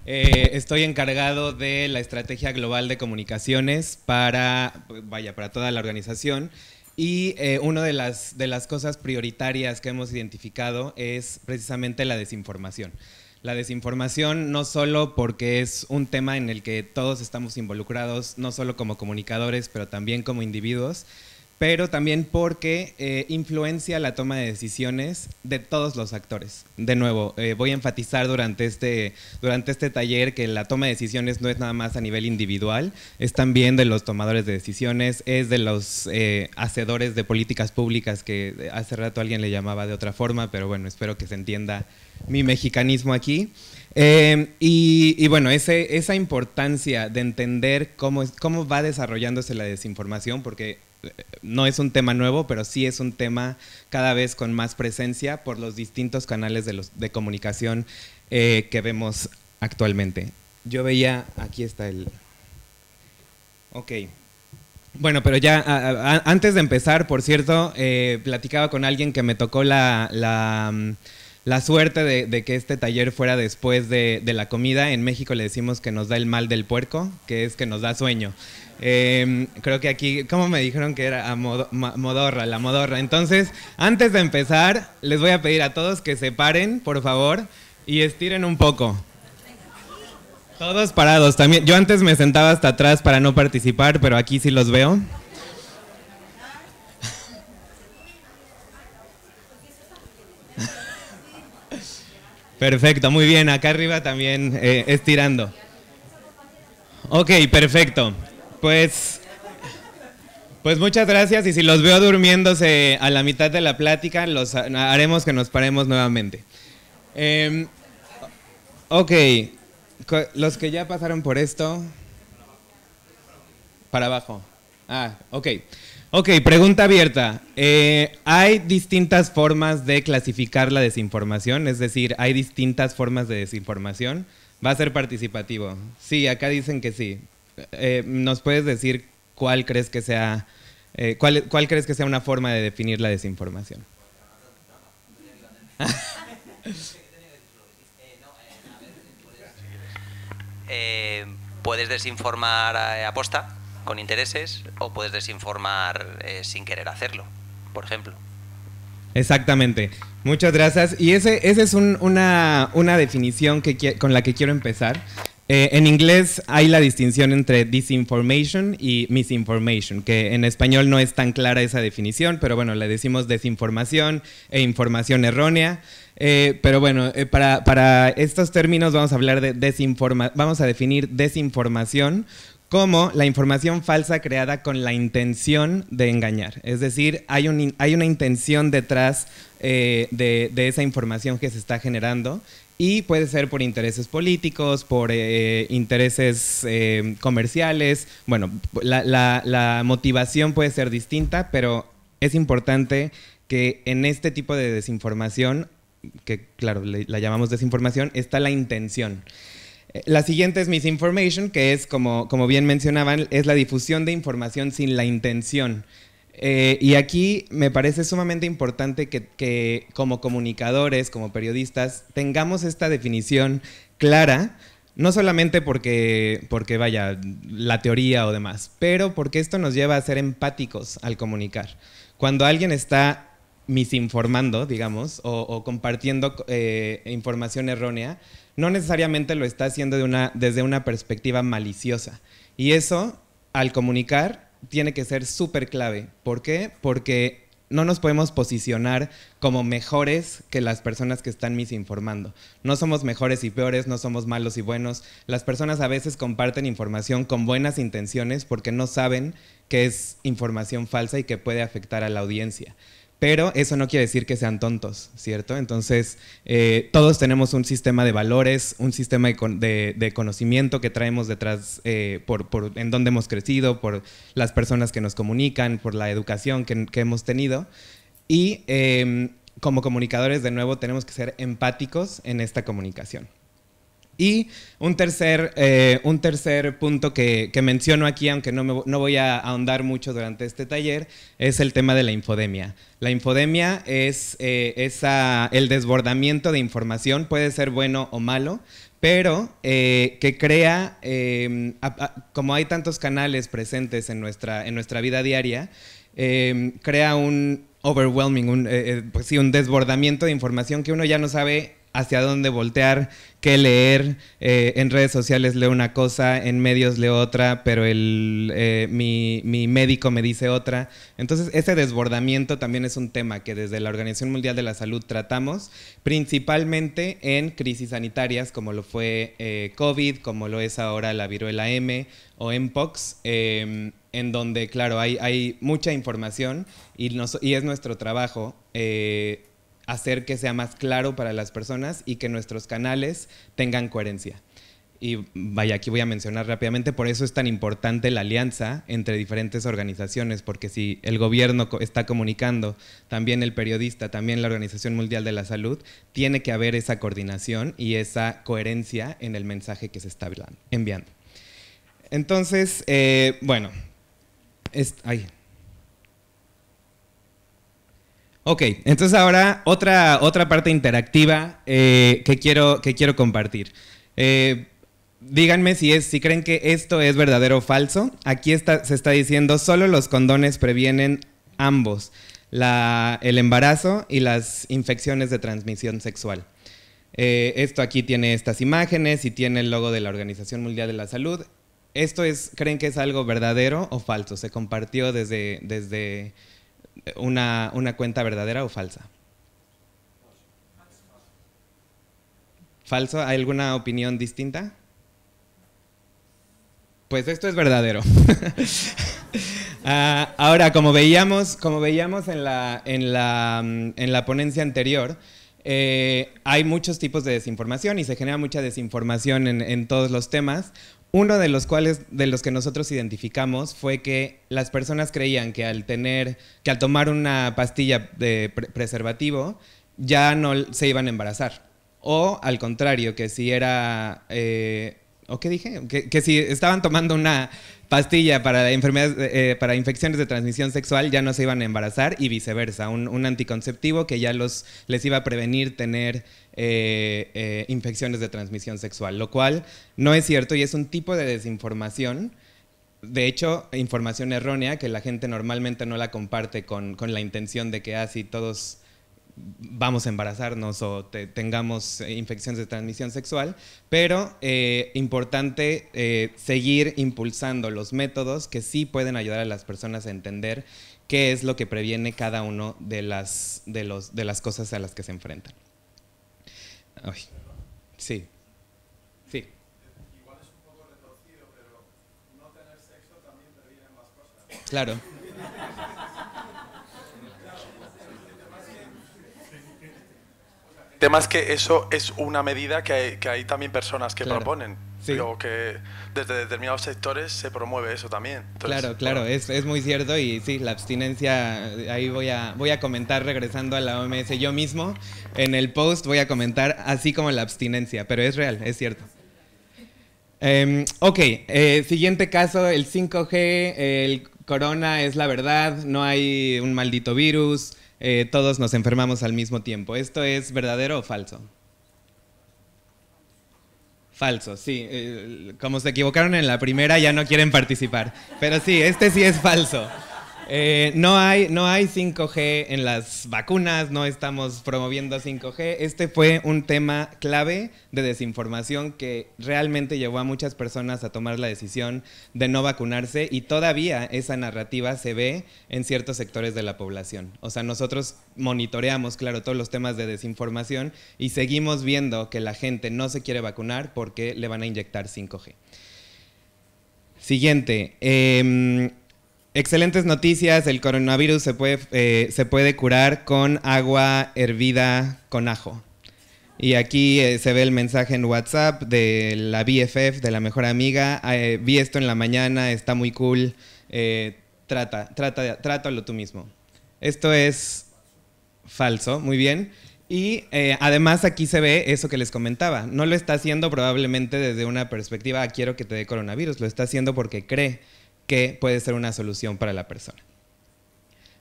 Estoy encargado de la estrategia global de comunicaciones para toda la organización. Y una de las cosas prioritarias que hemos identificado es precisamente la desinformación. La desinformación no solo porque es un tema en el que todos estamos involucrados, no solo como comunicadores, pero también como individuos, pero también porque influencia la toma de decisiones de todos los actores. De nuevo, voy a enfatizar durante este taller que la toma de decisiones no es nada más a nivel individual, es también de los tomadores de decisiones, es de los hacedores de políticas públicas, que hace rato alguien le llamaba de otra forma, pero bueno, espero que se entienda mi mexicanismo aquí. Y bueno, esa importancia de entender cómo va desarrollándose la desinformación, porque no es un tema nuevo, pero sí es un tema cada vez con más presencia por los distintos canales de comunicación que vemos actualmente. Yo veía, aquí está el... Ok. Bueno, pero ya antes de empezar, por cierto, platicaba con alguien que me tocó la suerte de que este taller fuera después de la comida. En México le decimos que nos da el mal del puerco, que es que nos da sueño. Creo que aquí, ¿cómo me dijeron que era? Modorra, la modorra. Entonces, antes de empezar, les voy a pedir a todos que se paren, por favor, y estiren un poco. Todos parados también. Yo antes me sentaba hasta atrás para no participar, pero aquí sí los veo. Perfecto, muy bien. Acá arriba también estirando. Ok, perfecto. Pues muchas gracias, y si los veo durmiéndose a la mitad de la plática, los haremos que nos paremos nuevamente. Ok, los que ya pasaron por esto, para abajo. Ok. Ok, pregunta abierta. ¿Hay distintas formas de clasificar la desinformación? Es decir, ¿hay distintas formas de desinformación? Va a ser participativo. Sí, acá dicen que sí. ¿Nos puedes decir cuál crees que sea, cuál crees que sea una forma de definir la desinformación? Puedes desinformar aposta, con intereses, o puedes desinformar sin querer hacerlo, por ejemplo. Exactamente. Muchas gracias. Y esa es una definición con la que quiero empezar. En inglés hay la distinción entre disinformation y misinformation, que en español no es tan clara esa definición, pero bueno, le decimos desinformación e información errónea. Pero bueno, para estos términos vamos a hablar de vamos a definir desinformación como la información falsa creada con la intención de engañar. Es decir, hay una intención detrás de esa información que se está generando, y puede ser por intereses políticos, por intereses comerciales. Bueno, la motivación puede ser distinta, pero es importante que en este tipo de desinformación, que claro, la llamamos desinformación, está la intención. La siguiente es misinformation, que es, como bien mencionaban, es la difusión de información sin la intención. Y aquí me parece sumamente importante que como comunicadores, como periodistas, tengamos esta definición clara, no solamente porque vaya, la teoría o demás, pero porque esto nos lleva a ser empáticos al comunicar. Cuando alguien está misinformando, digamos, o compartiendo información errónea, no necesariamente lo está haciendo desde una perspectiva maliciosa. Y eso, al comunicar, tiene que ser súper clave. ¿Por qué? Porque no nos podemos posicionar como mejores que las personas que están misinformando. No somos mejores y peores, no somos malos y buenos. Las personas a veces comparten información con buenas intenciones porque no saben que es información falsa y que puede afectar a la audiencia. Pero eso no quiere decir que sean tontos, ¿cierto? Entonces, todos tenemos un sistema de valores, un sistema de conocimiento que traemos detrás en donde hemos crecido, por las personas que nos comunican, por la educación que hemos tenido. Y como comunicadores, de nuevo, tenemos que ser empáticos en esta comunicación. Y un tercer punto que menciono aquí, aunque no voy a ahondar mucho durante este taller, es el tema de la infodemia. La infodemia es el desbordamiento de información, puede ser bueno o malo, pero que crea, como hay tantos canales presentes en nuestra vida diaria, crea un overwhelming, pues sí, un desbordamiento de información que uno ya no sabe hacia dónde voltear, qué leer. En redes sociales leo una cosa, en medios leo otra, pero mi médico me dice otra. Entonces, ese desbordamiento también es un tema que desde la Organización Mundial de la Salud tratamos, principalmente en crisis sanitarias, como lo fue COVID, como lo es ahora la viruela M o Mpox, en donde, claro, hay mucha información y es nuestro trabajo hacer que sea más claro para las personas y que nuestros canales tengan coherencia. Y vaya, aquí voy a mencionar rápidamente, por eso es tan importante la alianza entre diferentes organizaciones, porque si el gobierno está comunicando, también el periodista, también la Organización Mundial de la Salud, tiene que haber esa coordinación y esa coherencia en el mensaje que se está enviando. Entonces, bueno, Ok, entonces ahora otra parte interactiva que quiero compartir. Díganme si creen que esto es verdadero o falso. Aquí se está diciendo solo los condones previenen ambos, el embarazo y las infecciones de transmisión sexual. Esto aquí tiene estas imágenes y tiene el logo de la Organización Mundial de la Salud. ¿Creen que es algo verdadero o falso? ¿Se compartió desde una cuenta verdadera o falsa? ¿Falso? ¿Hay alguna opinión distinta? Pues esto es verdadero. Ahora, como veíamos en la ponencia anterior, hay muchos tipos de desinformación y se genera mucha desinformación en todos los temas. Uno de los que nosotros identificamos fue que las personas creían que al tomar una pastilla de preservativo ya no se iban a embarazar. O al contrario, que si era... ¿o qué dije? Que si estaban tomando una pastilla para para infecciones de transmisión sexual ya no se iban a embarazar y viceversa. Un anticonceptivo que ya les iba a prevenir tener infecciones de transmisión sexual, lo cual no es cierto y es un tipo de desinformación. De hecho, información errónea que la gente normalmente no la comparte con la intención de que así todos vamos a embarazarnos o tengamos infecciones de transmisión sexual, pero importante seguir impulsando los métodos que sí pueden ayudar a las personas a entender qué es lo que previene cada uno de las cosas a las que se enfrentan. Ay, sí. Sí. Igual es un poco retorcido, pero no tener sexo también previene más cosas. Claro. El tema es que eso es una medida que hay también personas que proponen. Sí. O que desde determinados sectores se promueve eso también. Entonces, Claro, es muy cierto y sí, la abstinencia, ahí voy a comentar regresando a la OMS yo mismo, en el post voy a comentar así como la abstinencia, pero es real, es cierto. Ok, siguiente caso, el 5G, el corona es la verdad, no hay un maldito virus, todos nos enfermamos al mismo tiempo. ¿Esto es verdadero o falso? Falso, sí. Como se equivocaron en la primera, ya no quieren participar. Pero sí, este sí es falso. No hay 5G en las vacunas, no estamos promoviendo 5G. Este fue un tema clave de desinformación que realmente llevó a muchas personas a tomar la decisión de no vacunarse y todavía esa narrativa se ve en ciertos sectores de la población. O sea, nosotros monitoreamos, claro, todos los temas de desinformación y seguimos viendo que la gente no se quiere vacunar porque le van a inyectar 5G. Siguiente. Excelentes noticias, el coronavirus se puede curar con agua hervida con ajo. Y aquí se ve el mensaje en WhatsApp de la BFF, de la mejor amiga. Vi esto en la mañana, está muy cool. Trátalo tú mismo. Esto es falso, muy bien. Y además aquí se ve eso que les comentaba. No lo está haciendo probablemente desde una perspectiva, quiero que te dé coronavirus. Lo está haciendo porque cree que puede ser una solución para la persona.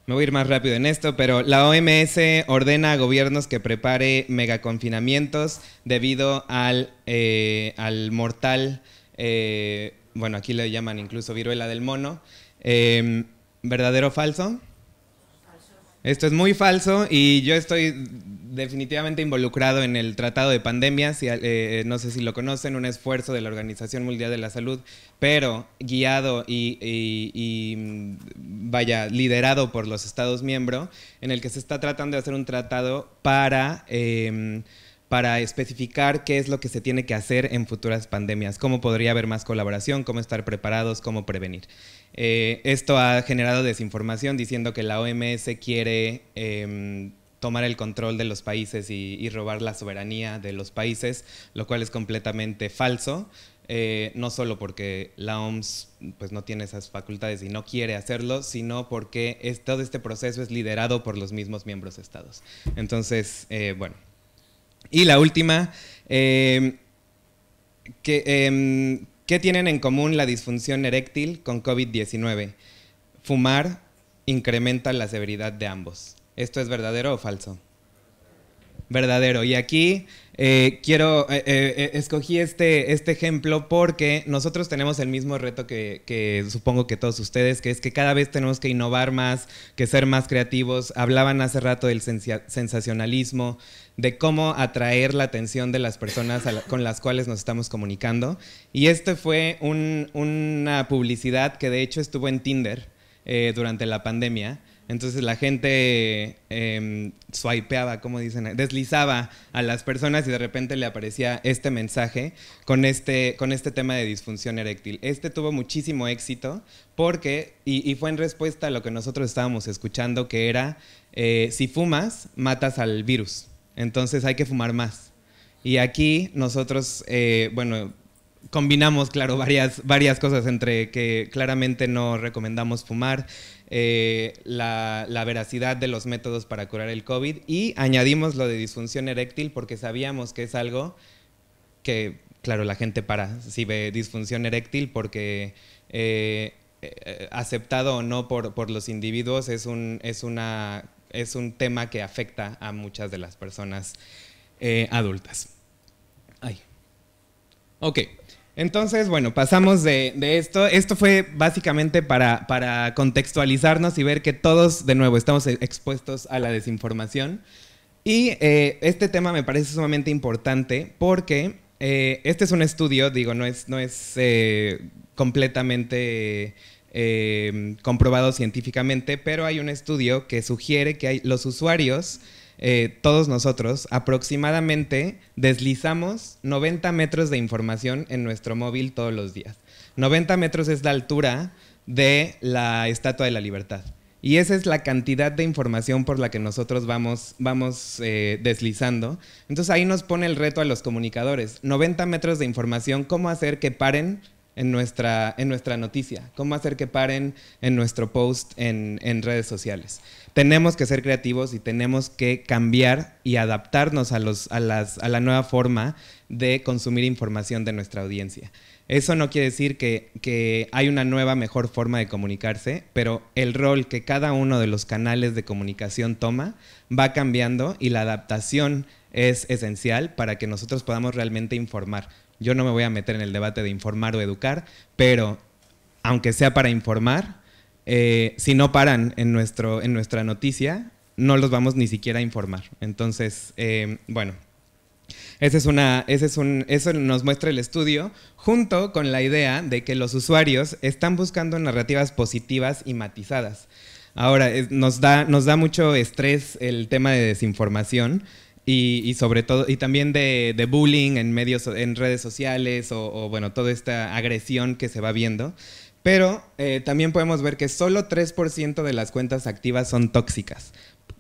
Me voy a ir más rápido en esto, pero la OMS ordena a gobiernos que prepare megaconfinamientos debido al mortal, bueno, aquí le llaman incluso viruela del mono. ¿Verdadero o falso? Esto es muy falso y yo estoy definitivamente involucrado en el Tratado de Pandemias, no sé si lo conocen, un esfuerzo de la Organización Mundial de la Salud, pero guiado y vaya, liderado por los Estados miembros, en el que se está tratando de hacer un tratado para especificar qué es lo que se tiene que hacer en futuras pandemias, cómo podría haber más colaboración, cómo estar preparados, cómo prevenir. Esto ha generado desinformación diciendo que la OMS quiere tomar el control de los países y robar la soberanía de los países, lo cual es completamente falso. No solo porque la OMS pues, no tiene esas facultades y no quiere hacerlo, sino porque todo este proceso es liderado por los mismos miembros de Estados. Entonces, bueno. Y la última, ¿qué tienen en común la disfunción eréctil con COVID-19? Fumar incrementa la severidad de ambos. ¿Esto es verdadero o falso? Verdadero. Y aquí escogí este ejemplo porque nosotros tenemos el mismo reto que supongo que todos ustedes, que es que cada vez tenemos que innovar más, que ser más creativos. Hablaban hace rato del sensacionalismo, de cómo atraer la atención de las personas con las cuales nos estamos comunicando. Y esto fue una publicidad que de hecho estuvo en Tinder durante la pandemia. Entonces la gente swipeaba, ¿cómo dicen? Deslizaba a las personas y de repente le aparecía este mensaje con este tema de disfunción eréctil. Este tuvo muchísimo éxito porque, y fue en respuesta a lo que nosotros estábamos escuchando, que era, si fumas, matas al virus. Entonces hay que fumar más. Y aquí nosotros, bueno, combinamos, claro, varias cosas entre que claramente no recomendamos fumar, la veracidad de los métodos para curar el COVID y añadimos lo de disfunción eréctil porque sabíamos que es algo que, claro, la gente para si ve disfunción eréctil porque aceptado o no por los individuos es un tema que afecta a muchas de las personas adultas. Ay. Ok. Entonces, bueno, pasamos de esto. Esto fue básicamente para contextualizarnos y ver que todos, de nuevo, estamos expuestos a la desinformación. Y este tema me parece sumamente importante porque este es un estudio, digo, no es completamente comprobado científicamente, pero hay un estudio que sugiere que los usuarios, todos nosotros, aproximadamente deslizamos 90 metros de información en nuestro móvil todos los días. 90 metros es la altura de la Estatua de la Libertad. Y esa es la cantidad de información por la que nosotros vamos deslizando. Entonces ahí nos pone el reto a los comunicadores. 90 metros de información, ¿cómo hacer que paren en nuestra noticia? ¿Cómo hacer que paren en nuestro post en redes sociales? Tenemos que ser creativos y tenemos que cambiar y adaptarnos a la nueva forma de consumir información de nuestra audiencia. Eso no quiere decir que hay una nueva, mejor forma de comunicarse, pero el rol que cada uno de los canales de comunicación toma va cambiando y la adaptación es esencial para que nosotros podamos realmente informar. Yo no me voy a meter en el debate de informar o educar, pero aunque sea para informar, si no paran en nuestra noticia, no los vamos ni siquiera a informar. Entonces, bueno, eso nos muestra el estudio, junto con la idea de que los usuarios están buscando narrativas positivas y matizadas. Ahora, nos da mucho estrés el tema de desinformación, y sobre todo, y también de bullying en redes sociales o bueno, toda esta agresión que se va viendo. Pero también podemos ver que solo 3% de las cuentas activas son tóxicas,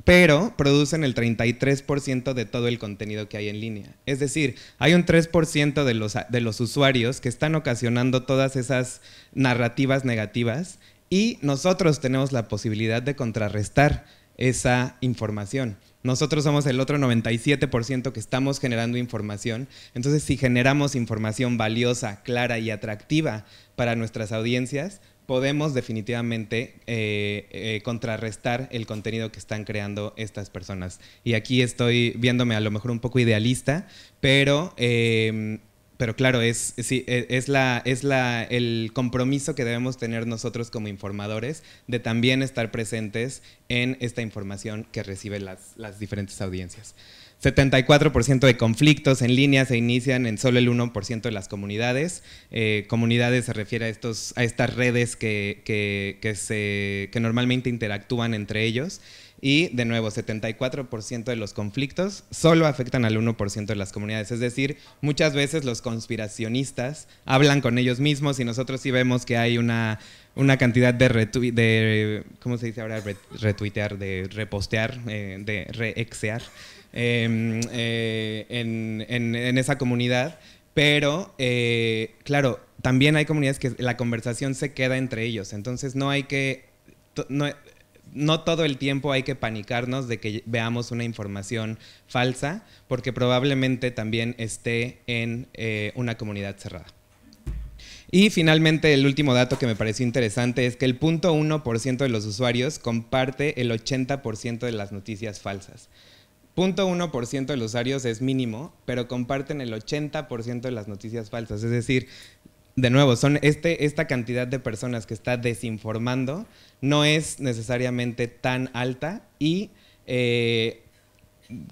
pero producen el 33% de todo el contenido que hay en línea. Es decir, hay un 3% de los usuarios que están ocasionando todas esas narrativas negativas y nosotros tenemos la posibilidad de contrarrestar esa información. nosotros somos el otro 97% que estamos generando información. Entonces, si generamos información valiosa, clara y atractiva para nuestras audiencias, podemos definitivamente contrarrestar el contenido que están creando estas personas. Y aquí estoy viéndome a lo mejor un poco idealista, pero claro, es el compromiso que debemos tener nosotros como informadores de también estar presentes en esta información que reciben las diferentes audiencias. 74% de conflictos en línea se inician en solo el 1% de las comunidades. Comunidades se refiere a estas redes que normalmente interactúan entre ellos. Y de nuevo, 74% de los conflictos solo afectan al 1% de las comunidades. Es decir, muchas veces los conspiracionistas hablan con ellos mismos y nosotros sí vemos que hay una cantidad de ¿cómo se dice ahora? Retuitear, de repostear, de reexear en esa comunidad. Pero, claro, también hay comunidades que la conversación se queda entre ellos. Entonces no todo el tiempo hay que panicarnos de que veamos una información falsa, porque probablemente también esté en una comunidad cerrada. Y finalmente, el último dato que me pareció interesante es que el 0.1% de los usuarios comparte el 80% de las noticias falsas. 0.1% de los usuarios es mínimo, pero comparten el 80% de las noticias falsas. Es decir, de nuevo, esta cantidad de personas que está desinformando no es necesariamente tan alta y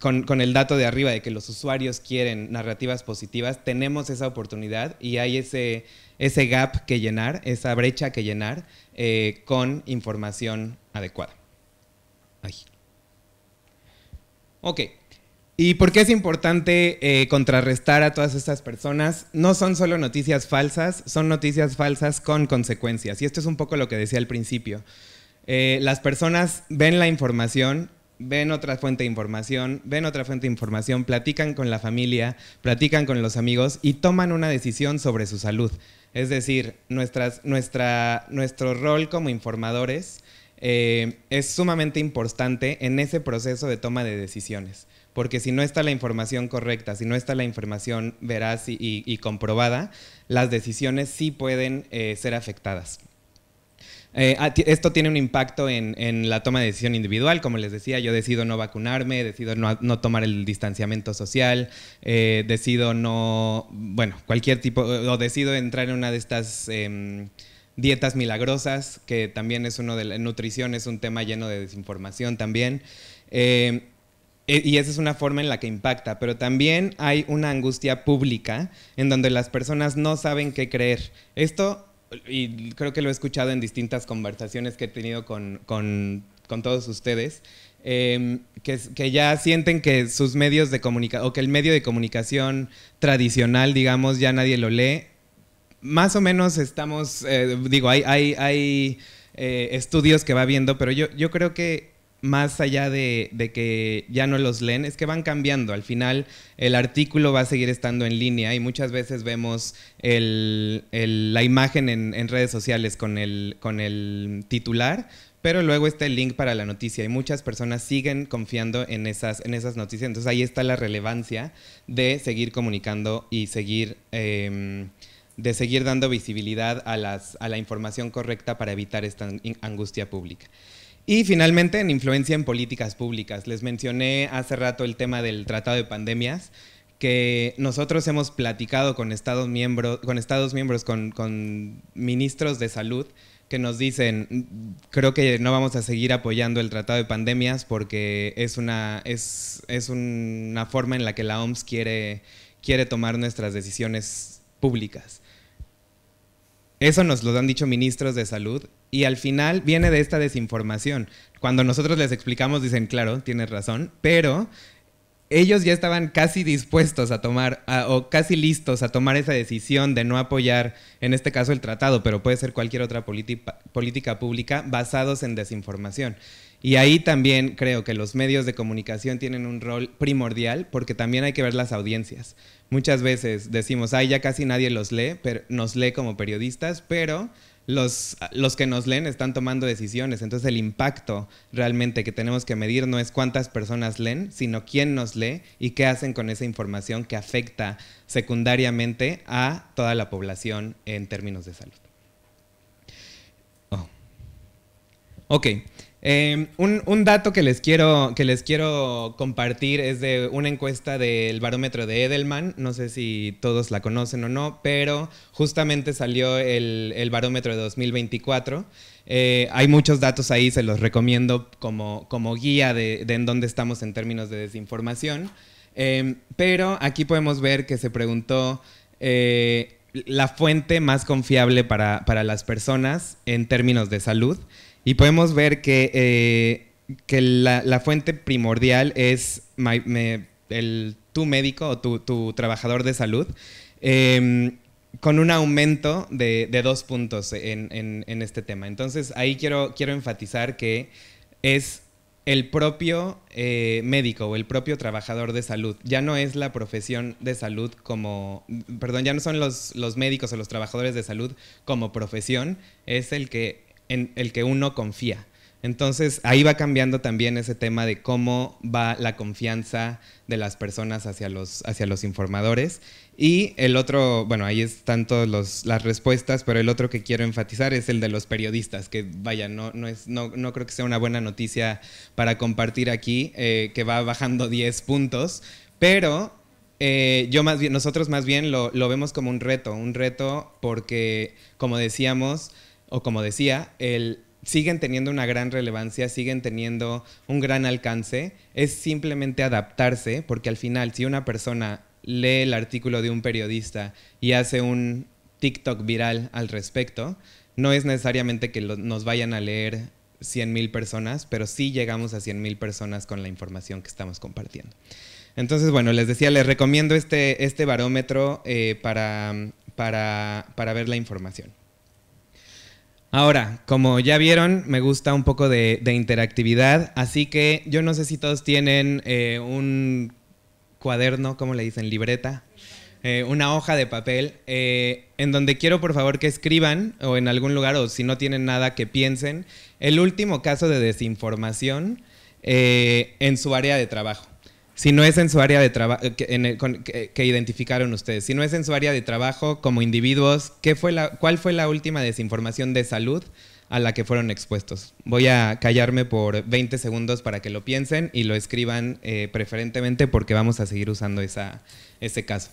con el dato de arriba de que los usuarios quieren narrativas positivas, tenemos esa oportunidad y hay ese gap que llenar, esa brecha que llenar con información adecuada. Ay. Ok. ¿Y por qué es importante contrarrestar a todas estas personas? No son solo noticias falsas, son noticias falsas con consecuencias. Y esto es un poco lo que decía al principio. Las personas ven la información, ven otra fuente de información, platican con la familia, platican con los amigos y toman una decisión sobre su salud. Es decir, nuestro rol como informadores es sumamente importante en ese proceso de toma de decisiones. Porque si no está la información correcta, si no está la información veraz y comprobada, las decisiones sí pueden ser afectadas. Esto tiene un impacto en la toma de decisión individual. Como les decía, yo decido no vacunarme, decido no tomar el distanciamiento social, decido cualquier tipo, o decido entrar en una de estas dietas milagrosas, que también es uno de la nutrición, es un tema lleno de desinformación también. Y esa es una forma en la que impacta, pero también hay una angustia pública en donde las personas no saben qué creer. Esto, y creo que lo he escuchado en distintas conversaciones que he tenido con todos ustedes, que ya sienten que sus medios de comunicación, o que el medio de comunicación tradicional, digamos, ya nadie lo lee. Más o menos estamos, hay estudios que va viendo, pero yo creo que más allá de que ya no los leen, es que van cambiando. Al final el artículo va a seguir estando en línea y muchas veces vemos la imagen en redes sociales con el titular, pero luego está el link para la noticia y muchas personas siguen confiando en esas noticias. Entonces ahí está la relevancia de seguir comunicando y seguir dando visibilidad a la información correcta para evitar esta angustia pública. Y finalmente, en influencia en políticas públicas. Les mencioné hace rato el tema del tratado de pandemias, que nosotros hemos platicado con estados miembros, con ministros de salud, que nos dicen, creo que no vamos a seguir apoyando el tratado de pandemias porque es una forma en la que la OMS quiere tomar nuestras decisiones públicas. Eso nos lo han dicho ministros de salud y al final viene de esta desinformación. Cuando nosotros les explicamos dicen, claro, tienes razón, pero ellos ya estaban casi dispuestos a tomar o casi listos a tomar esa decisión de no apoyar, en este caso el tratado, pero puede ser cualquier otra política pública basados en desinformación. Y ahí también creo que los medios de comunicación tienen un rol primordial porque también hay que ver las audiencias. Muchas veces decimos, ya casi nadie nos lee como periodistas, pero los que nos leen están tomando decisiones. Entonces el impacto realmente que tenemos que medir no es cuántas personas leen, sino quién nos lee y qué hacen con esa información que afecta secundariamente a toda la población en términos de salud. Ok. Un dato que les quiero compartir es de una encuesta del barómetro de Edelman. No sé si todos la conocen o no, pero justamente salió el barómetro de 2024. Hay muchos datos ahí, se los recomiendo como guía de en dónde estamos en términos de desinformación. Pero aquí podemos ver que se preguntó la fuente más confiable para las personas en términos de salud. Y podemos ver que la fuente primordial es tu médico o tu trabajador de salud, con un aumento de 2 puntos en este tema. Entonces, ahí quiero enfatizar que es el propio médico o el propio trabajador de salud. Ya no es la profesión de salud ya no son los médicos o los trabajadores de salud como profesión, es en el que uno confía. Entonces, ahí va cambiando también ese tema de cómo va la confianza de las personas hacia los informadores. Y el otro, bueno, ahí están todas las respuestas, pero el otro que quiero enfatizar es el de los periodistas, que vaya, no creo que sea una buena noticia para compartir aquí, que va bajando 10 puntos, pero nosotros más bien lo vemos como un reto porque, como decíamos, o como decía, siguen teniendo una gran relevancia, siguen teniendo un gran alcance. Es simplemente adaptarse, porque al final, si una persona lee el artículo de un periodista y hace un TikTok viral al respecto, no es necesariamente que nos vayan a leer 100,000 personas, pero sí llegamos a 100,000 personas con la información que estamos compartiendo. Entonces, bueno, les decía, les recomiendo este barómetro para ver la información. Ahora, como ya vieron, me gusta un poco de interactividad, así que yo no sé si todos tienen un cuaderno, ¿cómo le dicen? Libreta, una hoja de papel, en donde quiero por favor que escriban, o en algún lugar, o si no tienen nada, que piensen, el último caso de desinformación en su área de trabajo. Si no es en su área de trabajo, que identificaron ustedes, si no es en su área de trabajo como individuos, ¿cuál fue la última desinformación de salud a la que fueron expuestos? Voy a callarme por 20 segundos para que lo piensen y lo escriban preferentemente, porque vamos a seguir usando ese caso.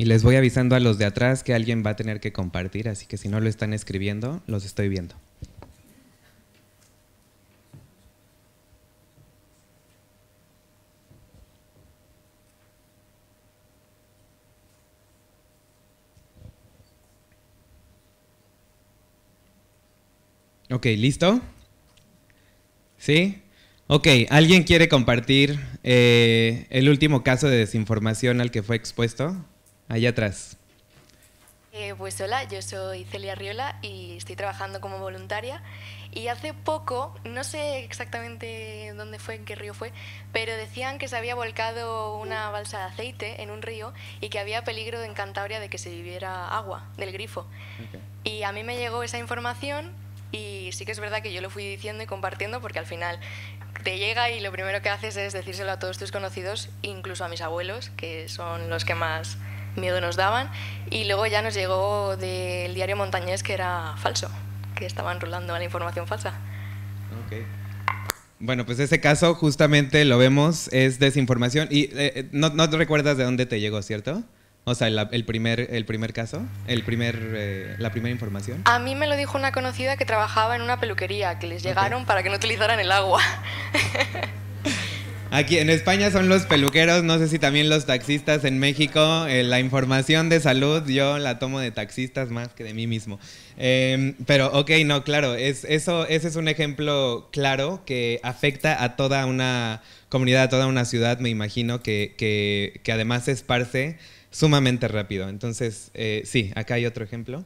Y les voy avisando a los de atrás que alguien va a tener que compartir, así que si no lo están escribiendo, los estoy viendo. Ok, ¿listo? ¿Sí? Ok, ¿alguien quiere compartir el último caso de desinformación al que fue expuesto? Allá atrás. Pues hola, yo soy Celia Riola y estoy trabajando como voluntaria. Y hace poco, no sé exactamente dónde fue, en qué río fue, pero decían que se había volcado una balsa de aceite en un río y que había peligro en Cantabria de que se bebiera agua del grifo. Okay. Y a mí me llegó esa información y sí que es verdad que yo lo fui diciendo y compartiendo, porque al final te llega y lo primero que haces es decírselo a todos tus conocidos, incluso a mis abuelos, que son los que más miedo nos daban, y luego ya nos llegó del diario Montañés que era falso, que estaban rulando la información falsa. Okay. Bueno, pues ese caso justamente lo vemos, es desinformación. Y no te recuerdas de dónde te llegó, ¿cierto? O sea, el primer caso, la primera información. A mí me lo dijo una conocida que trabajaba en una peluquería, que les llegaron para que no utilizaran el agua. Aquí en España son los peluqueros, no sé si también los taxistas en México. La información de salud yo la tomo de taxistas más que de mí mismo. Pero ok, no, claro, ese es un ejemplo claro que afecta a toda una comunidad, a toda una ciudad, me imagino, que además se esparce sumamente rápido. Entonces, sí, acá hay otro ejemplo.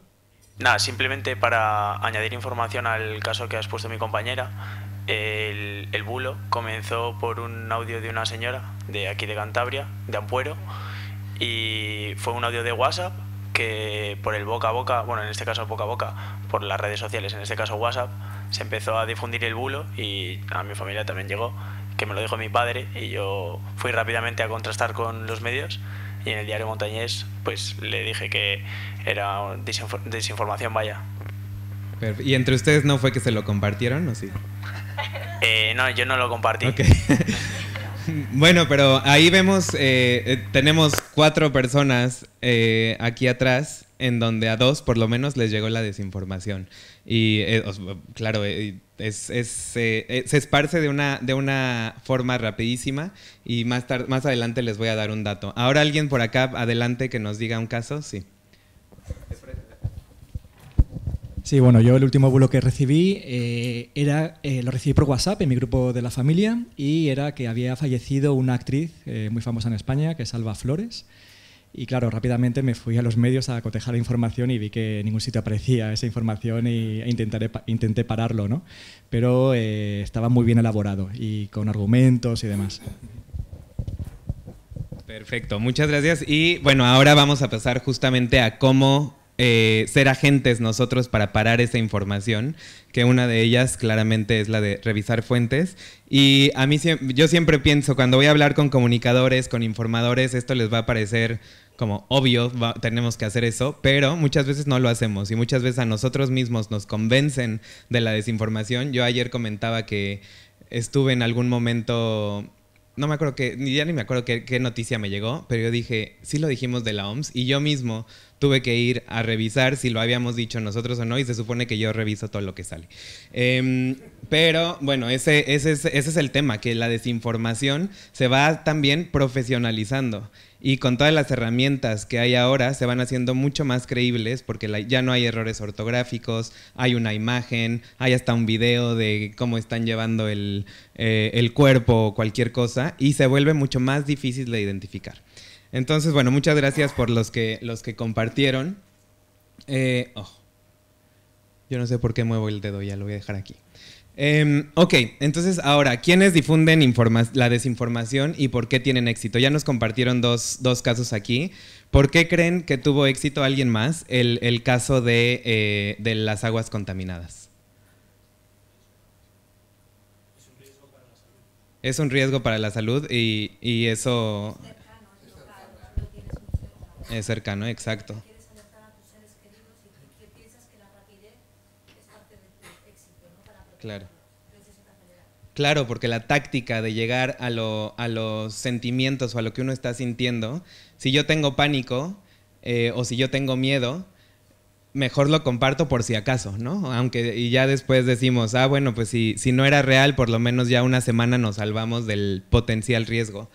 Nada, simplemente para añadir información al caso que has puesto mi compañera. El bulo comenzó por un audio de una señora de aquí de Cantabria, de Ampuero, y fue un audio de WhatsApp que por el boca a boca, bueno, en este caso boca a boca, por las redes sociales, en este caso WhatsApp, se empezó a difundir el bulo y a mi familia también llegó, que me lo dijo mi padre, y yo fui rápidamente a contrastar con los medios y en el diario Montañés pues le dije que era desinformación, vaya. ¿Y entre ustedes no fue que se lo compartieron o sí? No, yo no lo compartí. Okay. Bueno, pero ahí vemos, tenemos 4 personas aquí atrás, en donde a 2 por lo menos les llegó la desinformación. Y claro, se esparce de una forma rapidísima y más adelante les voy a dar un dato. Ahora alguien por acá adelante que nos diga un caso, sí. Sí, bueno, yo el último bulo que recibí lo recibí por WhatsApp en mi grupo de la familia y era que había fallecido una actriz muy famosa en España, que es Alba Flores. Y claro, rápidamente me fui a los medios a cotejar la información y vi que en ningún sitio aparecía esa información e intenté pararlo, ¿no? Pero estaba muy bien elaborado y con argumentos y demás. Perfecto, muchas gracias. Y bueno, ahora vamos a pasar justamente a cómo ser agentes nosotros para parar esa información, que una de ellas claramente es la de revisar fuentes. Y a mí yo siempre pienso, cuando voy a hablar con comunicadores, con informadores, esto les va a parecer como obvio, tenemos que hacer eso, pero muchas veces no lo hacemos y muchas veces a nosotros mismos nos convencen de la desinformación. Yo ayer comentaba que estuve en algún momento... No me acuerdo ya ni me acuerdo qué noticia me llegó, pero yo dije, sí lo dijimos de la OMS y yo mismo tuve que ir a revisar si lo habíamos dicho nosotros o no y se supone que yo reviso todo lo que sale. Pero bueno, ese es el tema, que la desinformación se va también profesionalizando y con todas las herramientas que hay ahora se van haciendo mucho más creíbles porque ya no hay errores ortográficos, hay una imagen, hay hasta un video de cómo están llevando el cuerpo o cualquier cosa y se vuelve mucho más difícil de identificar. Entonces, bueno, muchas gracias por los que compartieron. Yo no sé por qué muevo el dedo, ya lo voy a dejar aquí. Ok, entonces ahora, ¿quiénes difunden la desinformación y por qué tienen éxito? Ya nos compartieron dos casos aquí. ¿Por qué creen que tuvo éxito alguien más el caso de las aguas contaminadas? Es un riesgo para la salud y eso... Es cercano, exacto. Claro. Claro, porque la táctica de llegar a los sentimientos o a lo que uno está sintiendo, si yo tengo pánico o si yo tengo miedo, mejor lo comparto por si acaso, ¿no? Y ya después decimos, bueno, pues si no era real, por lo menos ya una semana nos salvamos del potencial riesgo.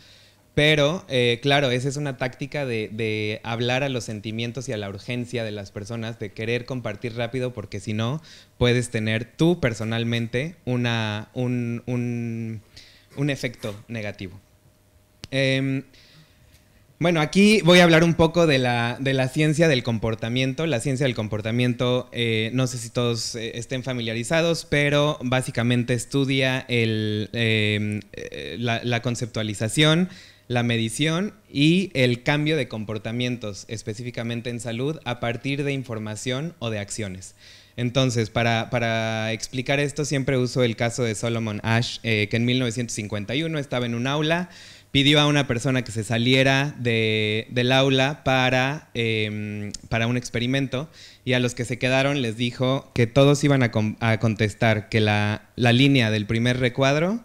Pero, claro, esa es una táctica de hablar a los sentimientos y a la urgencia de las personas, de querer compartir rápido, porque si no, puedes tener tú personalmente un efecto negativo. Bueno, aquí voy a hablar un poco de la ciencia del comportamiento. La ciencia del comportamiento, no sé si todos estén familiarizados, pero básicamente estudia la conceptualización, la medición y el cambio de comportamientos, específicamente en salud, a partir de información o de acciones. Entonces, para explicar esto, siempre uso el caso de Solomon Asch, que en 1951 estaba en un aula, pidió a una persona que se saliera del aula para un experimento y a los que se quedaron les dijo que todos iban a contestar que la línea del primer recuadro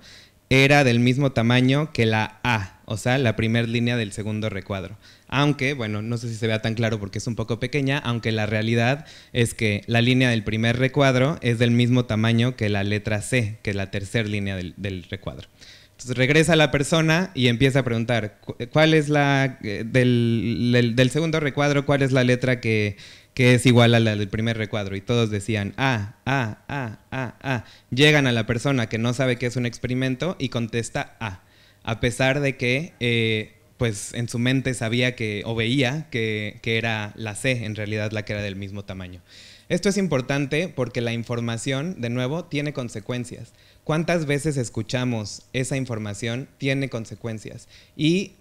era del mismo tamaño que la A, o sea, la primera línea del segundo recuadro. Aunque, bueno, no sé si se vea tan claro porque es un poco pequeña, aunque la realidad es que la línea del primer recuadro es del mismo tamaño que la letra C, que es la tercera línea del recuadro. Entonces regresa la persona y empieza a preguntar, ¿cuál es la del segundo recuadro, cuál es la letra que es igual a la del primer recuadro? Y todos decían A, A, A, A, A. Llegan a la persona que no sabe qué es un experimento y contesta a pesar de que pues en su mente sabía que, o veía que era la C en realidad la que era del mismo tamaño. Esto es importante porque la información, de nuevo, tiene consecuencias. ¿Cuántas veces escuchamos esa información? Tiene consecuencias y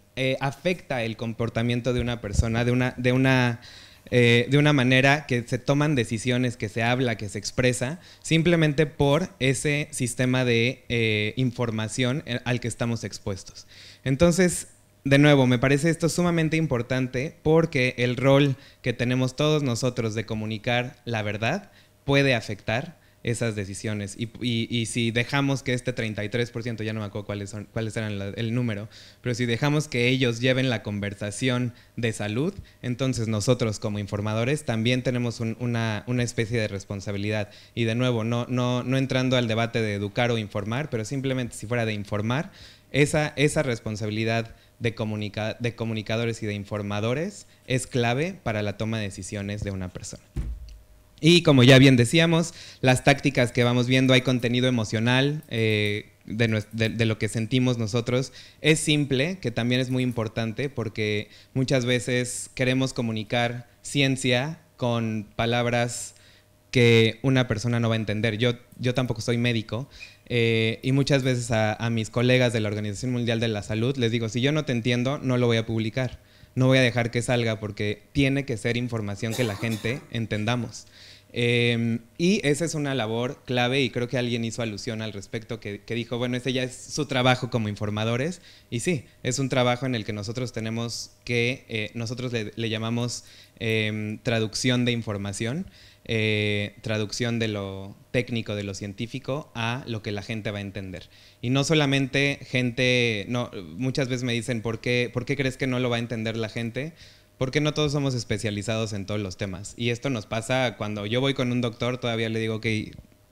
afecta el comportamiento de una persona de una manera que se toman decisiones, que se habla, que se expresa, simplemente por ese sistema de información al que estamos expuestos. Entonces, de nuevo, me parece esto sumamente importante porque el rol que tenemos todos nosotros de comunicar la verdad puede afectar esas decisiones. Y si dejamos que este 33%, ya no me acuerdo cuáles eran el número, pero si dejamos que ellos lleven la conversación de salud, entonces nosotros como informadores también tenemos una especie de responsabilidad. Y de nuevo, no entrando al debate de educar o informar, pero simplemente si fuera de informar, esa responsabilidad de comunicadores y de informadores es clave para la toma de decisiones de una persona. Y como ya bien decíamos, las tácticas que vamos viendo, hay contenido emocional de lo que sentimos nosotros. Es simple, que también es muy importante porque muchas veces queremos comunicar ciencia con palabras que una persona no va a entender. Yo tampoco soy médico y muchas veces a mis colegas de la Organización Mundial de la Salud les digo, si yo no te entiendo, no lo voy a publicar. No voy a dejar que salga porque tiene que ser información que la gente entendamos. Y esa es una labor clave y creo que alguien hizo alusión al respecto que dijo, bueno, ese ya es su trabajo como informadores y sí, es un trabajo en el que nosotros tenemos que, nosotros le llamamos traducción de información, traducción de lo técnico, de lo científico a lo que la gente va a entender. Y no solamente gente, muchas veces me dicen, ¿por qué crees que no lo va a entender la gente? Porque no todos somos especializados en todos los temas. Y esto nos pasa cuando yo voy con un doctor, todavía le digo, ok,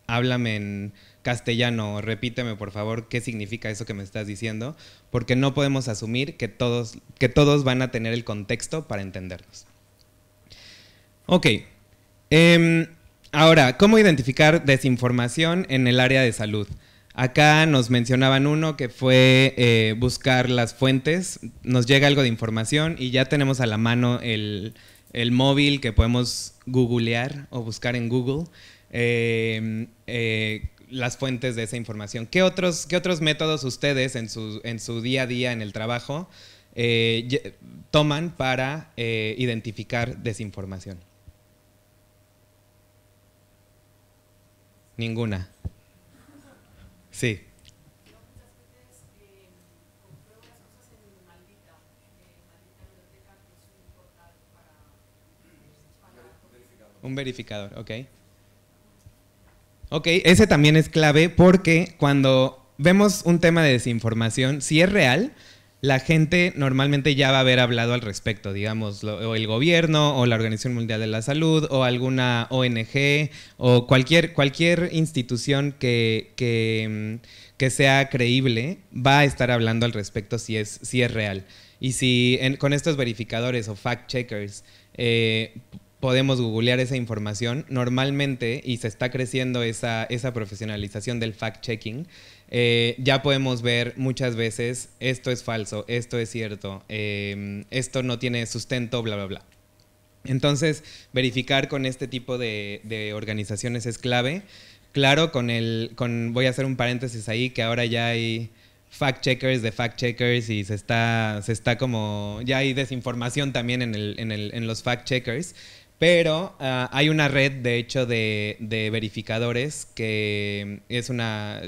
háblame en castellano, repíteme por favor qué significa eso que me estás diciendo, porque no podemos asumir que todos van a tener el contexto para entendernos. Ok, ahora, ¿cómo identificar desinformación en el área de salud? Acá nos mencionaban uno que fue buscar las fuentes, nos llega algo de información y ya tenemos a la mano el móvil que podemos googlear o buscar en Google las fuentes de esa información. ¿Qué otros métodos ustedes en su día a día en el trabajo toman para identificar desinformación? Ninguna. Sí. Un verificador, ok. Ok, ese también es clave porque cuando vemos un tema de desinformación, si es real, la gente normalmente ya va a haber hablado al respecto, digamos, o el gobierno, o la Organización Mundial de la Salud, o alguna ONG, o cualquier institución que sea creíble, va a estar hablando al respecto si es real. Y si con estos verificadores o fact-checkers podemos googlear esa información, normalmente, y se está creciendo esa profesionalización del fact-checking, ya podemos ver muchas veces esto es falso, esto es cierto, esto no tiene sustento, bla, bla, bla. Entonces, verificar con este tipo de organizaciones es clave. Claro, voy a hacer un paréntesis ahí, que ahora ya hay fact-checkers de fact-checkers y se está como, ya hay desinformación también en los fact-checkers. Pero hay una red, de hecho, de verificadores que es una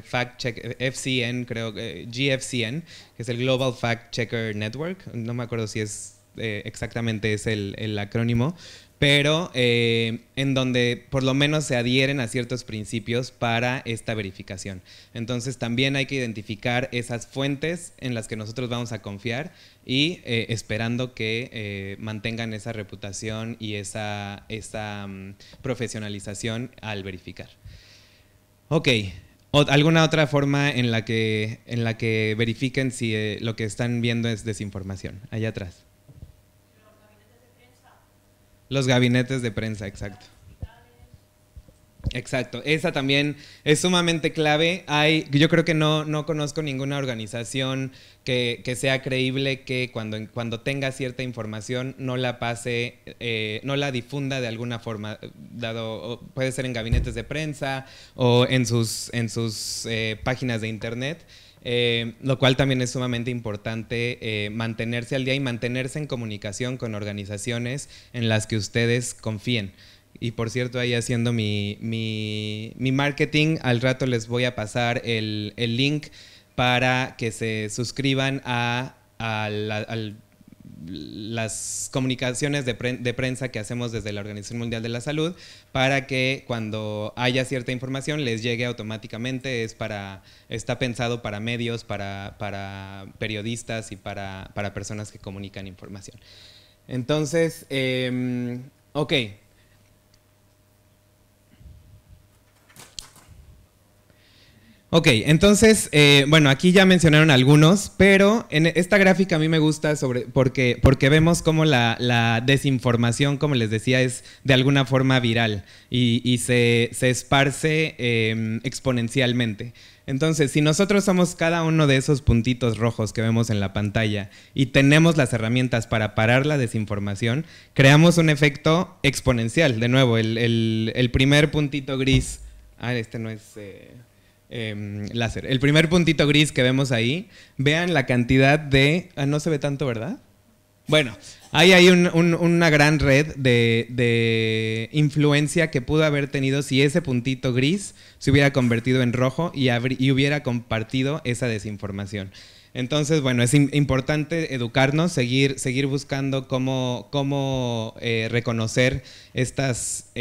fact check FCN, creo, GFCN, que es el Global Fact Checker Network. No me acuerdo si es exactamente es el acrónimo, pero en donde por lo menos se adhieren a ciertos principios para esta verificación. Entonces también hay que identificar esas fuentes en las que nosotros vamos a confiar y esperando que mantengan esa reputación y esa profesionalización al verificar. Ok, ¿alguna otra forma en la que verifiquen si lo que están viendo es desinformación? Allá atrás. Los gabinetes de prensa, exacto. Exacto, esa también es sumamente clave. Yo creo que no conozco ninguna organización que sea creíble que cuando tenga cierta información no la pase, no la difunda de alguna forma, puede ser en gabinetes de prensa o en sus páginas de internet. Lo cual también es sumamente importante mantenerse al día y mantenerse en comunicación con organizaciones en las que ustedes confíen. Y por cierto, ahí haciendo mi marketing, al rato les voy a pasar el link para que se suscriban a las comunicaciones de prensa que hacemos desde la Organización Mundial de la Salud, para que cuando haya cierta información les llegue automáticamente. Está pensado para medios, para periodistas y para personas que comunican información. Entonces, ok. Ok, entonces, bueno, aquí ya mencionaron algunos, pero en esta gráfica a mí me gusta porque vemos cómo la desinformación, como les decía, es de alguna forma viral y se esparce exponencialmente. Entonces, si nosotros somos cada uno de esos puntitos rojos que vemos en la pantalla y tenemos las herramientas para parar la desinformación, creamos un efecto exponencial. De nuevo, el primer puntito gris, este no es... láser. El primer puntito gris que vemos ahí, vean la cantidad de... no se ve tanto, ¿verdad? Bueno, ahí hay una gran red de influencia que pudo haber tenido si ese puntito gris se hubiera convertido en rojo y hubiera compartido esa desinformación. Entonces, bueno, es importante educarnos, seguir buscando cómo reconocer estas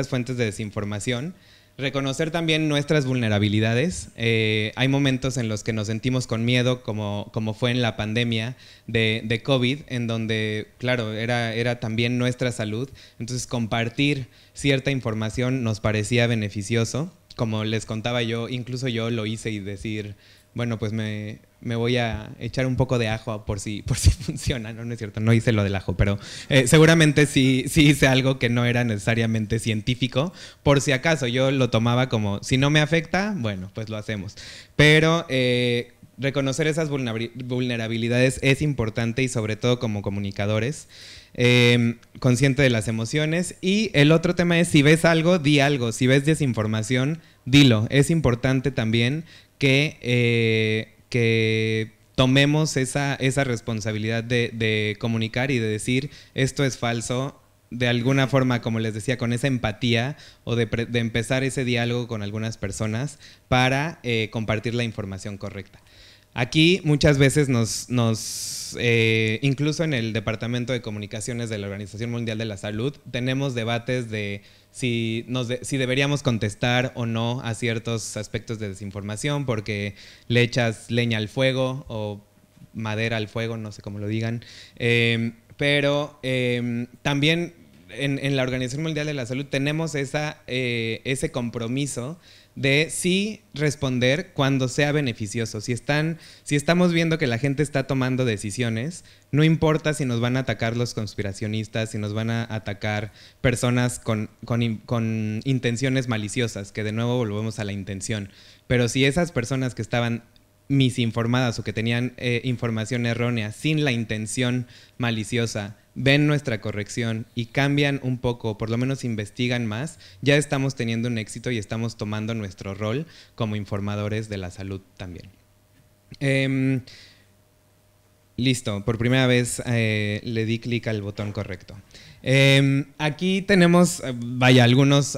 fuentes de desinformación. Reconocer también nuestras vulnerabilidades. Hay momentos en los que nos sentimos con miedo, como fue en la pandemia de COVID, en donde, claro, era también nuestra salud. Entonces, compartir cierta información nos parecía beneficioso. Como les contaba yo, incluso yo lo hice y decir, bueno, pues me voy a echar un poco de ajo por si funciona. No es cierto, no hice lo del ajo, pero seguramente sí hice algo que no era necesariamente científico. Por si acaso, yo lo tomaba como, si no me afecta, bueno, pues lo hacemos. Pero reconocer esas vulnerabilidades es importante, y sobre todo como comunicadores, consciente de las emociones. Y el otro tema es, si ves algo, di algo. Si ves desinformación, dilo. Es importante también que tomemos esa responsabilidad de comunicar y de decir esto es falso, de alguna forma, como les decía, con esa empatía, o de empezar ese diálogo con algunas personas para compartir la información correcta. Aquí muchas veces incluso en el Departamento de Comunicaciones de la Organización Mundial de la Salud, tenemos debates de si deberíamos contestar o no a ciertos aspectos de desinformación, porque le echas leña al fuego o madera al fuego, no sé cómo lo digan. Pero también en la Organización Mundial de la Salud tenemos ese compromiso de sí responder cuando sea beneficioso. Si estamos viendo que la gente está tomando decisiones, no importa si nos van a atacar los conspiracionistas, si nos van a atacar personas con intenciones maliciosas, que de nuevo volvemos a la intención. Pero si esas personas que estaban misinformadas o que tenían información errónea sin la intención maliciosa ven nuestra corrección y cambian un poco, por lo menos investigan más, ya estamos teniendo un éxito y estamos tomando nuestro rol como informadores de la salud también. Listo, por primera vez le di clic al botón correcto. Aquí tenemos, vaya, algunos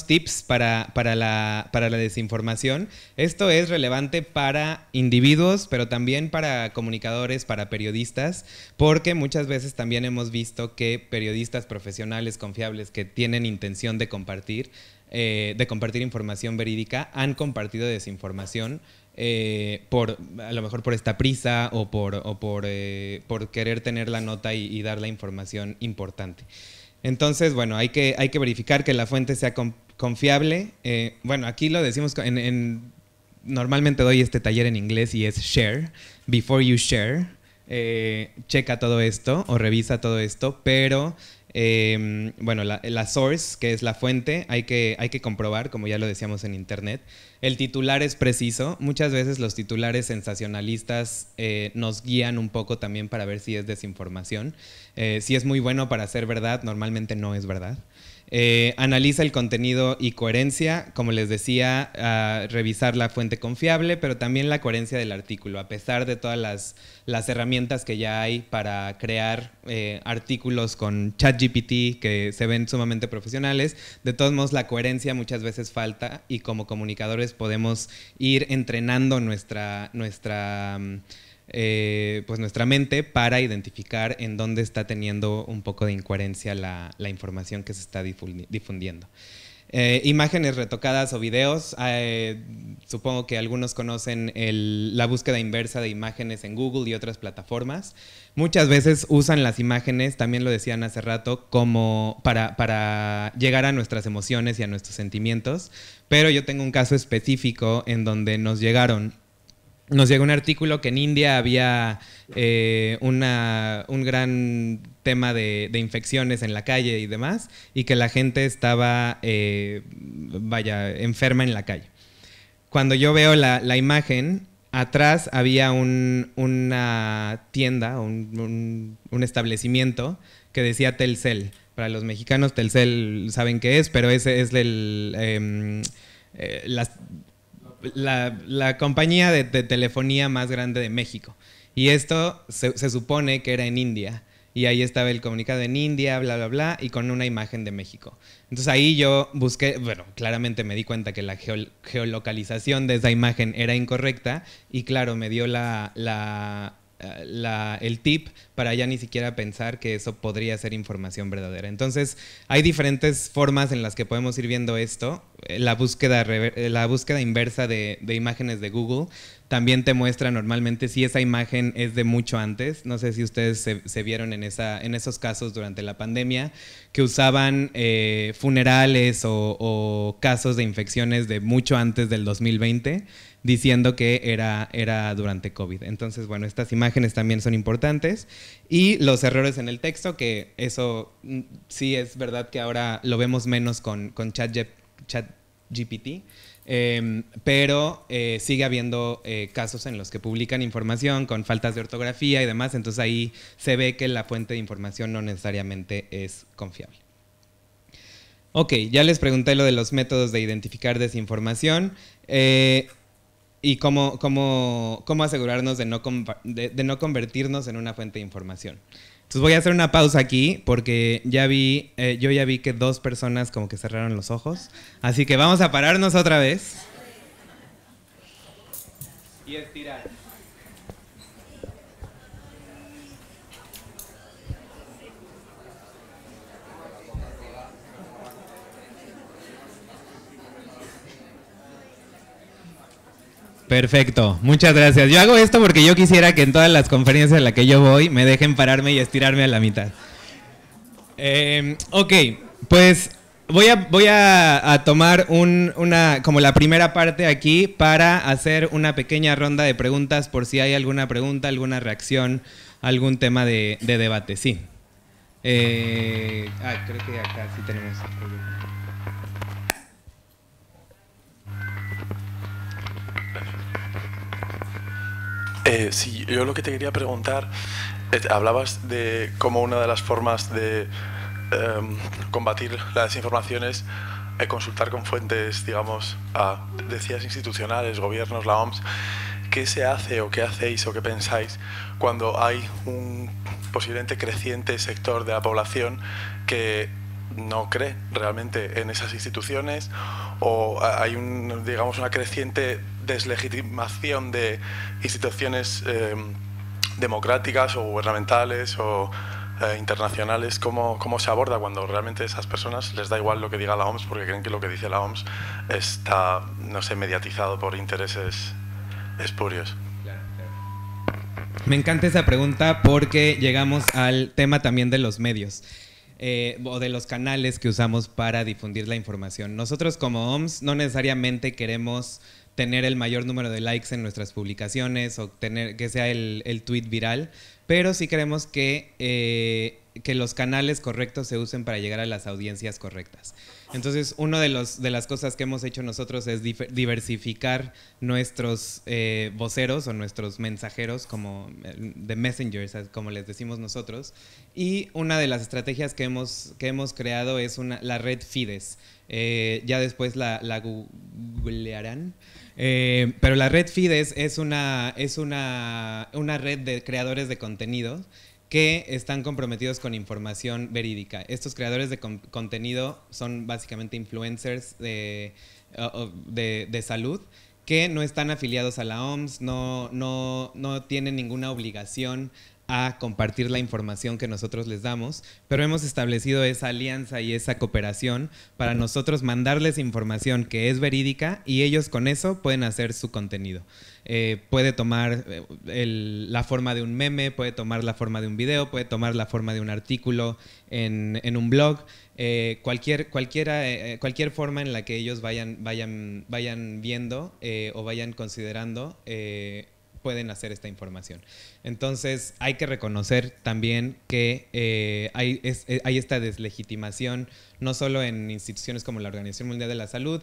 tips para la desinformación. Esto es relevante para individuos, pero también para comunicadores, para periodistas, porque muchas veces también hemos visto que periodistas profesionales confiables que tienen intención de compartir información verídica han compartido desinformación. A lo mejor por esta prisa o por querer tener la nota y dar la información importante. Entonces, bueno, hay que verificar que la fuente sea confiable. Bueno, aquí lo decimos, normalmente doy este taller en inglés y es share, before you share. Checa todo esto o revisa todo esto, pero bueno, la source, que es la fuente, hay que comprobar, como ya lo decíamos en internet. El titular es preciso. Muchas veces los titulares sensacionalistas nos guían un poco también para ver si es desinformación. Si es muy bueno para ser verdad, normalmente no es verdad. Analiza el contenido y coherencia, como les decía, revisar la fuente confiable, pero también la coherencia del artículo. A pesar de todas las herramientas que ya hay para crear artículos con ChatGPT que se ven sumamente profesionales, de todos modos la coherencia muchas veces falta y como comunicadores podemos ir entrenando nuestra mente para identificar en dónde está teniendo un poco de incoherencia la información que se está difundiendo. Imágenes retocadas o videos. Supongo que algunos conocen la búsqueda inversa de imágenes en Google y otras plataformas. Muchas veces usan las imágenes, también lo decían hace rato, como para llegar a nuestras emociones y a nuestros sentimientos. Pero yo tengo un caso específico en donde nos llegó un artículo que en India había un gran tema de infecciones en la calle y demás, y que la gente estaba, enferma en la calle. Cuando yo veo la imagen, atrás había una tienda, un establecimiento que decía Telcel. Para los mexicanos, Telcel saben qué es, pero ese es la compañía de telefonía más grande de México. Y esto se supone que era en India. Y ahí estaba el comunicado en India, bla, bla, bla, y con una imagen de México. Entonces ahí yo busqué, bueno, claramente me di cuenta que la geolocalización de esa imagen era incorrecta y claro, me dio el tip para ya ni siquiera pensar que eso podría ser información verdadera. Entonces hay diferentes formas en las que podemos ir viendo esto. La búsqueda inversa de imágenes de Google también te muestra normalmente si esa imagen es de mucho antes. No sé si ustedes se vieron en esos casos durante la pandemia que usaban funerales o casos de infecciones de mucho antes del 2020 diciendo que era durante COVID. Entonces, bueno, estas imágenes también son importantes. Y los errores en el texto, que eso sí es verdad que ahora lo vemos menos con ChatGPT, pero sigue habiendo casos en los que publican información con faltas de ortografía y demás, entonces ahí se ve que la fuente de información no necesariamente es confiable. Ok, ya les pregunté lo de los métodos de identificar desinformación y cómo asegurarnos de no convertirnos en una fuente de información. Entonces voy a hacer una pausa aquí porque yo ya vi que 2 personas como que cerraron los ojos. Así que vamos a pararnos otra vez. Y estirar. Perfecto, muchas gracias. Yo hago esto porque yo quisiera que en todas las conferencias a las que yo voy me dejen pararme y estirarme a la mitad. Ok, pues voy a tomar como la primera parte aquí para hacer una pequeña ronda de preguntas por si hay alguna pregunta, alguna reacción, algún tema de debate. Sí. Creo que acá sí tenemos. Sí, yo lo que te quería preguntar, hablabas de cómo una de las formas de combatir la desinformación es consultar con fuentes, digamos, decías institucionales, gobiernos, la OMS. ¿qué se hace o qué hacéis o qué pensáis cuando hay un posiblemente creciente sector de la población que no cree realmente en esas instituciones, o hay digamos una creciente deslegitimación de instituciones democráticas o gubernamentales o internacionales? ¿Cómo se aborda cuando realmente a esas personas les da igual lo que diga la OMS porque creen que lo que dice la OMS está, no sé, mediatizado por intereses espurios? Me encanta esa pregunta porque llegamos al tema también de los medios. O de los canales que usamos para difundir la información. Nosotros como OMS no necesariamente queremos tener el mayor número de likes en nuestras publicaciones o tener que sea el tweet viral, pero sí queremos que los canales correctos se usen para llegar a las audiencias correctas. Entonces, una de las cosas que hemos hecho nosotros es diversificar nuestros voceros o nuestros mensajeros, como the messengers, como les decimos nosotros. Y una de las estrategias que hemos creado es la red Fides. Ya después la googlearán. Pero la red Fides es una red de creadores de contenido que están comprometidos con información verídica. Estos creadores de contenido son básicamente influencers de salud que no están afiliados a la OMS, no tienen ninguna obligación a compartir la información que nosotros les damos, pero hemos establecido esa alianza y esa cooperación para nosotros mandarles información que es verídica y ellos con eso pueden hacer su contenido. Puede tomar la forma de un meme, puede tomar la forma de un video, puede tomar la forma de un artículo en un blog, cualquier forma en la que ellos vayan viendo o vayan considerando pueden hacer esta información. Entonces hay que reconocer también que hay esta deslegitimación no solo en instituciones como la Organización Mundial de la Salud,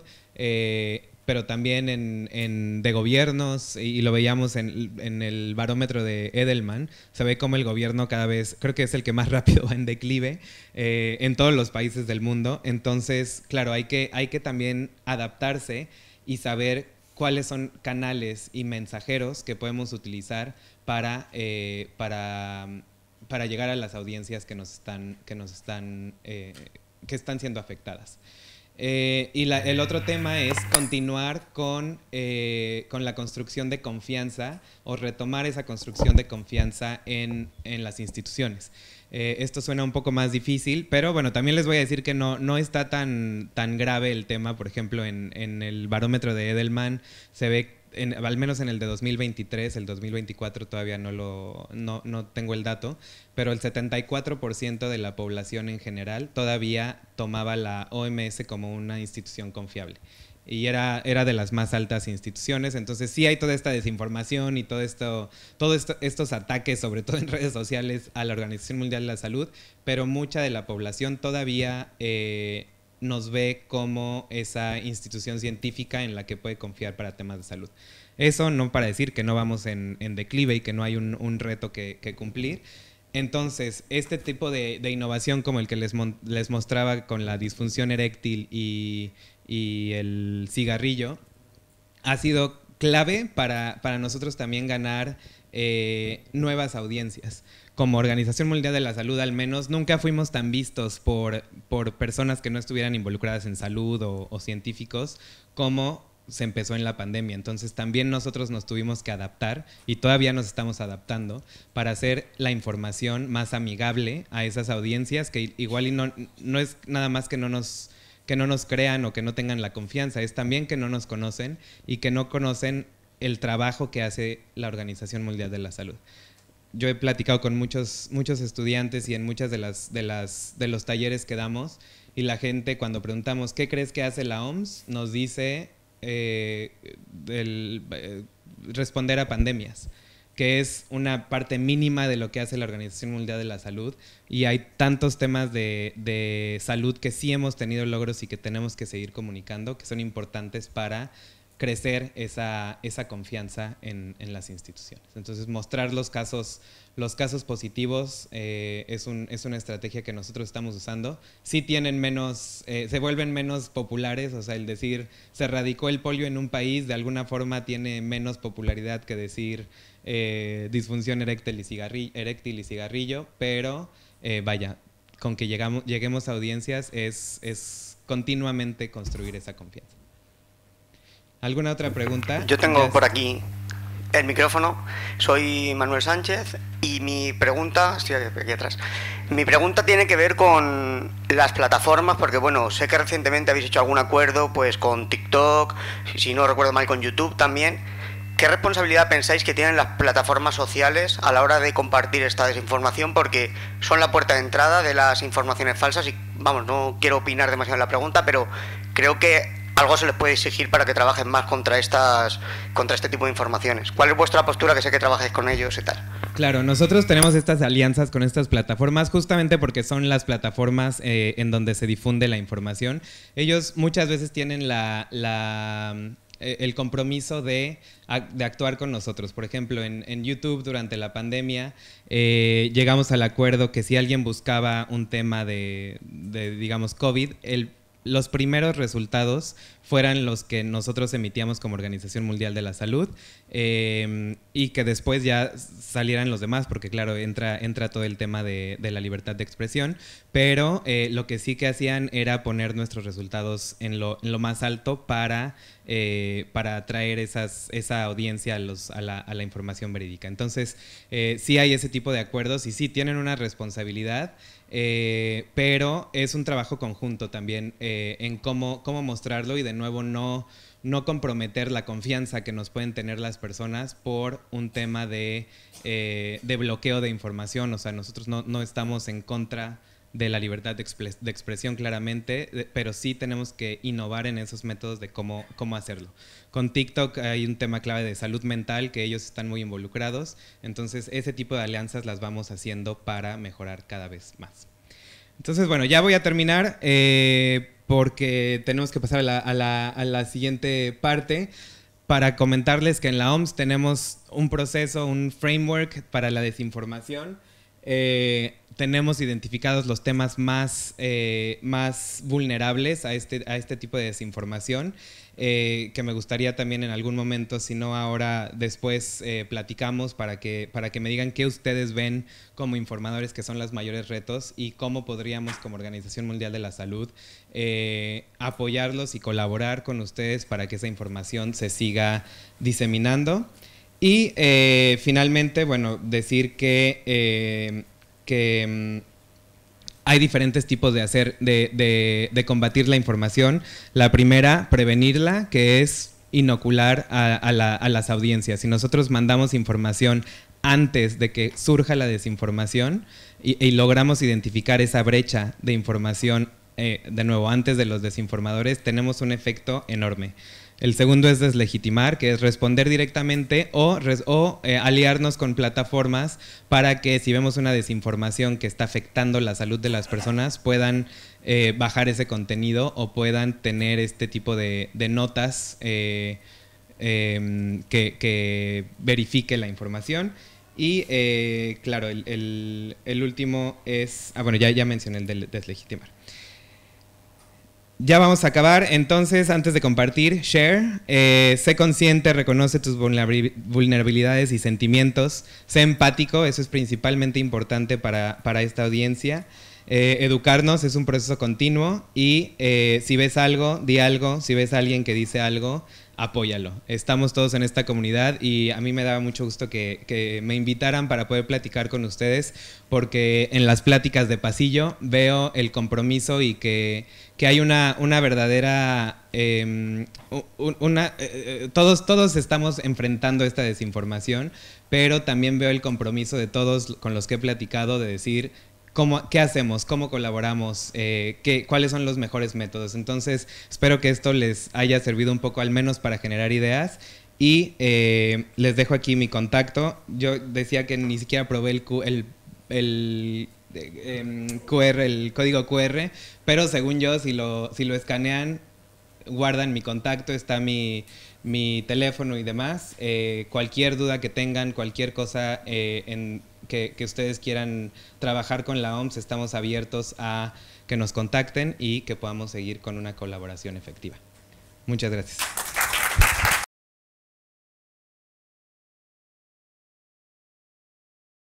pero también de gobiernos, y lo veíamos en el barómetro de Edelman. Se ve como el gobierno cada vez, creo que es el que más rápido va en declive en todos los países del mundo. Entonces, claro, hay que también adaptarse y saber cuáles son canales y mensajeros que podemos utilizar para llegar a las audiencias que están siendo afectadas. Y el otro tema es continuar con la construcción de confianza o retomar esa construcción de confianza en las instituciones. Esto suena un poco más difícil, pero bueno, también les voy a decir que no está tan grave el tema. Por ejemplo, en el barómetro de Edelman se ve, al menos en el de 2023, el 2024 todavía no tengo el dato, pero el 74% de la población en general todavía tomaba la OMS como una institución confiable. Y era de las más altas instituciones. Entonces sí hay toda esta desinformación y estos ataques, sobre todo en redes sociales, a la Organización Mundial de la Salud, pero mucha de la población todavía nos ve como esa institución científica en la que puede confiar para temas de salud. Eso no para decir que no vamos en declive y que no hay un reto que cumplir. Entonces, este tipo de innovación como el que les mostraba con la disfunción eréctil y el cigarrillo ha sido clave para nosotros también ganar nuevas audiencias. Como Organización Mundial de la Salud, al menos, nunca fuimos tan vistos por personas que no estuvieran involucradas en salud o científicos como se empezó en la pandemia. Entonces también nosotros nos tuvimos que adaptar y todavía nos estamos adaptando para hacer la información más amigable a esas audiencias que igual y no es nada más que no nos crean o que no tengan la confianza, es también que no nos conocen y que no conocen el trabajo que hace la Organización Mundial de la Salud. Yo he platicado con muchos estudiantes y en muchas de los talleres que damos, y la gente, cuando preguntamos ¿qué crees que hace la OMS?, nos dice responder a pandemias, que es una parte mínima de lo que hace la Organización Mundial de la Salud, y hay tantos temas de salud que sí hemos tenido logros y que tenemos que seguir comunicando, que son importantes para crecer esa confianza en las instituciones. Entonces, mostrar los casos positivos es una estrategia que nosotros estamos usando. Sí tienen menos, se vuelven menos populares, o sea, el decir se erradicó el polio en un país, de alguna forma tiene menos popularidad que decir disfunción eréctil y cigarrillo, pero vaya, con que lleguemos a audiencias es continuamente construir esa confianza. ¿Alguna otra pregunta? Yo tengo por aquí el micrófono. Soy Manuel Sánchez y mi pregunta, estoy aquí atrás, mi pregunta tiene que ver con las plataformas, porque bueno, sé que recientemente habéis hecho algún acuerdo pues con TikTok, si no recuerdo mal con YouTube también. ¿Qué responsabilidad pensáis que tienen las plataformas sociales a la hora de compartir esta desinformación? Porque son la puerta de entrada de las informaciones falsas y, vamos, no quiero opinar demasiado en la pregunta, pero creo que algo se les puede exigir para que trabajen más contra este tipo de informaciones. ¿Cuál es vuestra postura, que sé que trabajáis con ellos y tal? Claro, nosotros tenemos estas alianzas con estas plataformas justamente porque son las plataformas en donde se difunde la información. Ellos muchas veces tienen el compromiso de actuar con nosotros. Por ejemplo, en YouTube durante la pandemia llegamos al acuerdo que si alguien buscaba un tema de digamos, COVID, los primeros resultados fueran los que nosotros emitíamos como Organización Mundial de la Salud y que después ya salieran los demás, porque claro, entra todo el tema de la libertad de expresión, pero lo que sí que hacían era poner nuestros resultados en lo más alto para atraer esa audiencia a la información verídica. Entonces, sí hay ese tipo de acuerdos y sí tienen una responsabilidad, pero es un trabajo conjunto también en cómo mostrarlo y de nuevo no comprometer la confianza que nos pueden tener las personas por un tema de bloqueo de información. O sea, nosotros no estamos en contra de la libertad de expresión claramente, pero sí tenemos que innovar en esos métodos de cómo hacerlo. Con TikTok hay un tema clave de salud mental que ellos están muy involucrados, entonces ese tipo de alianzas las vamos haciendo para mejorar cada vez más. Entonces, bueno, ya voy a terminar porque tenemos que pasar a la siguiente parte para comentarles que en la OMS tenemos un proceso, un framework para la desinformación. Tenemos identificados los temas más vulnerables a este tipo de desinformación, que me gustaría también en algún momento, si no ahora, después platicamos para que me digan qué ustedes ven como informadores que son los mayores retos y cómo podríamos como Organización Mundial de la Salud apoyarlos y colaborar con ustedes para que esa información se siga diseminando. Y finalmente, bueno, decir que hay diferentes tipos de combatir la información. La primera, prevenirla, que es inocular a las audiencias. Si nosotros mandamos información antes de que surja la desinformación y logramos identificar esa brecha de información, de nuevo, antes de los desinformadores, tenemos un efecto enorme. El segundo es deslegitimar, que es responder directamente o aliarnos con plataformas para que si vemos una desinformación que está afectando la salud de las personas puedan bajar ese contenido o puedan tener este tipo de notas que verifique la información. Y claro, el último es... bueno, ya mencioné el de deslegitimar. Ya vamos a acabar, entonces antes de compartir, share, sé consciente, reconoce tus vulnerabilidades y sentimientos, sé empático, eso es principalmente importante para esta audiencia. Educarnos es un proceso continuo y si ves algo, di algo, si ves a alguien que dice algo, apóyalo. Estamos todos en esta comunidad y a mí me daba mucho gusto que me invitaran para poder platicar con ustedes, porque en las pláticas de pasillo veo el compromiso y que hay una verdadera... todos estamos enfrentando esta desinformación, pero también veo el compromiso de todos con los que he platicado de decir... ¿Qué hacemos? ¿Cómo colaboramos? ¿Cuáles son los mejores métodos? Entonces, espero que esto les haya servido un poco, al menos para generar ideas. Y les dejo aquí mi contacto. Yo decía que ni siquiera probé el QR, el código QR, pero según yo, si lo escanean, guardan mi contacto, está mi teléfono y demás. Cualquier duda que tengan, cualquier cosa que ustedes quieran trabajar con la OMS, estamos abiertos a que nos contacten y que podamos seguir con una colaboración efectiva. Muchas gracias.